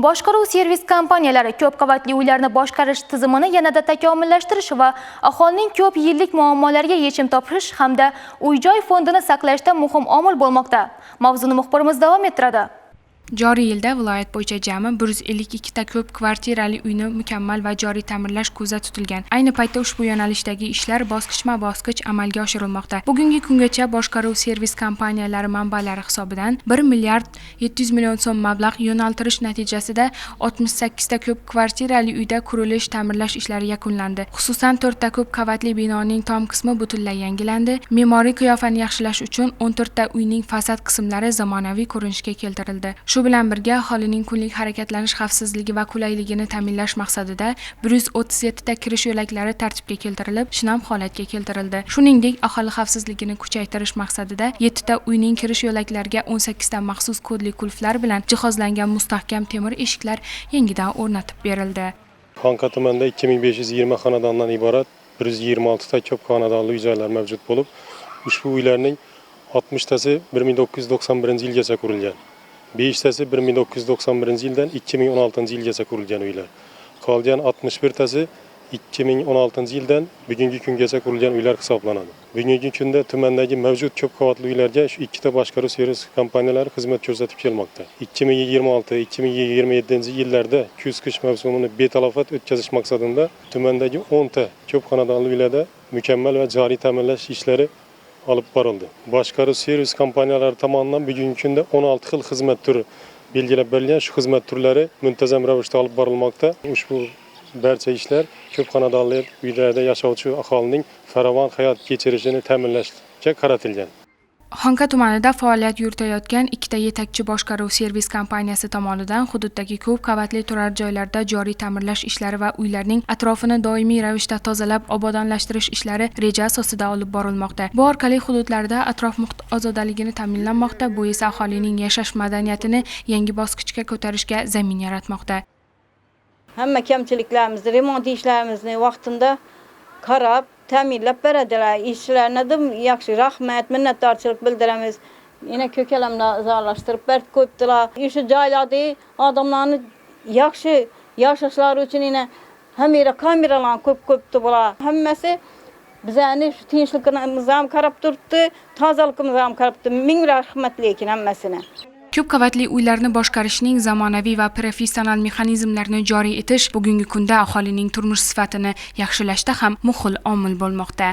Boshqaruv servis kompaniyalari ko'p qavatli uylarni boshqarish tizimini yanada takomillashtirish va aholining ko'p yillik muammolariga yechim topish hamda uy-joy fondini saqlashda muhim omil bo'lmoqda. Mavzuni muxbirimiz davom ettiradi. Joriy yilda viloyat bo'yicha jami 152 ta ko'p kvartirali uyni mukammal va joriy ta'mirlash ko'zda tutilgan. Ayni paytda ushbu yo'nalishdagi ishlar bosqichma-bosqich amalga oshirilmoqda. Bugungi kungacha boshqaruv servis kompaniyalari manbalari hisobidan 1 milliard 700 million so'm mablag' yo'naltirish natijasida 68 ta ko'p kvartirali uyda qurilish, ta'mirlash ishlari yakunlandi. Xususan 4 ta ko'p qavatli binoning tom qismi butunlay yangilandi. Me'moriy qiyofani yaxshilash uchun 14 ta uyning fasad qismlari zamonaviy ko'rinishga keltirildi. Shu bilan birga aholining kunlik harakatlanish xavfsizligi va qulayligini ta'minlash maqsadida 137 ta kirish yo'laklari tartibga keltirilib, shinam holatga keltirildi. Shuningdek, aholi xavfsizligini kuchaytirish maqsadida 7 ta uyning kirish yo'laklariga 18 ta maxsus kodli qulflar bilan jihozlangan mustahkam temir eshiklar yangidan o'rnatib berildi. Xonqa tumanida 2520 xonadondan iborat 126 ta ko'p xonadonli uy-joylar mavjud bo'lib, ushbu uylarning 60 tasi 1991-yilgacha qurilgan. 5 tasi 1991-yildan 2016-yilgacha qurilgan uylar. Qolgan 61 tasi 2016-yildan bugungi kungacha qurilgan uylar hisoblanadi. Bugungi kunda tumandagi mavjud ko'p qavatli uylarga shu ikkita boshqaruv servis kompaniyalari xizmat ko'rsatib kelmoqda. 2026-2027-yillarda kuz-qish mavsumini betalofat o'tkazish maqsadida tumandagi 10 ta ko'p xonadonli uylarda mukammal va joriy ta'mirlash ishlari olib borildi. Boshqaruv servis kompaniyalari tomonidan bugungi kunda 16 xil xizmat turi belgilab berilgan. Shu xizmat turlari muntazam ravishda olib borilmoqda. Ushbu barcha ishlar ko'p xonadonli uylarda yashovchi aholining farovon hayot kechirishini ta'minlashga qaratilgan. Xonqa tumanida faoliyat yuritayotgan ikkita yetakchi boshqaruv servis kompaniyasi tomonidan hududdagi ko'p qavatli turar joylarda joriy ta'mirlash ishlari va uylarning atrofini doimiy ravishda tozalab, obodonlashtirish ishlari reja asosida olib borilmoqda. Bu orqali hududlarda atrof muhit ozodaligini ta'minlanmoqda, bu esa aholining yashash madaniyatini yangi bosqichga ko'tarishga zamin yaratmoqda. Hamma kamchiliklarimizni, remont ishlarimizni vaqtida qarab ta'minlab beradilar. Ishchilarga yaxshi rahmat, minnatdorchilik bildiramiz. Yana ko'kalamda izolashtirib berib qo'yibdilar. O'sha joylarda odamlarni yaxshi yashashlari uchun yana hamma kameralar qo'yibdi bular. Hammasi bizani shu tinchligimizni ham qarab turibdi, tozaligimizni ham qarab turibdi. Ming rahmat lekin hammasini. Ko'p qavatli uylarni boshqarishning zamonaviy va professional mexanizmlarini joriy etish bugungi kunda aholining turmush sifatini yaxshilashda ham muhim omil bo'lmoqda.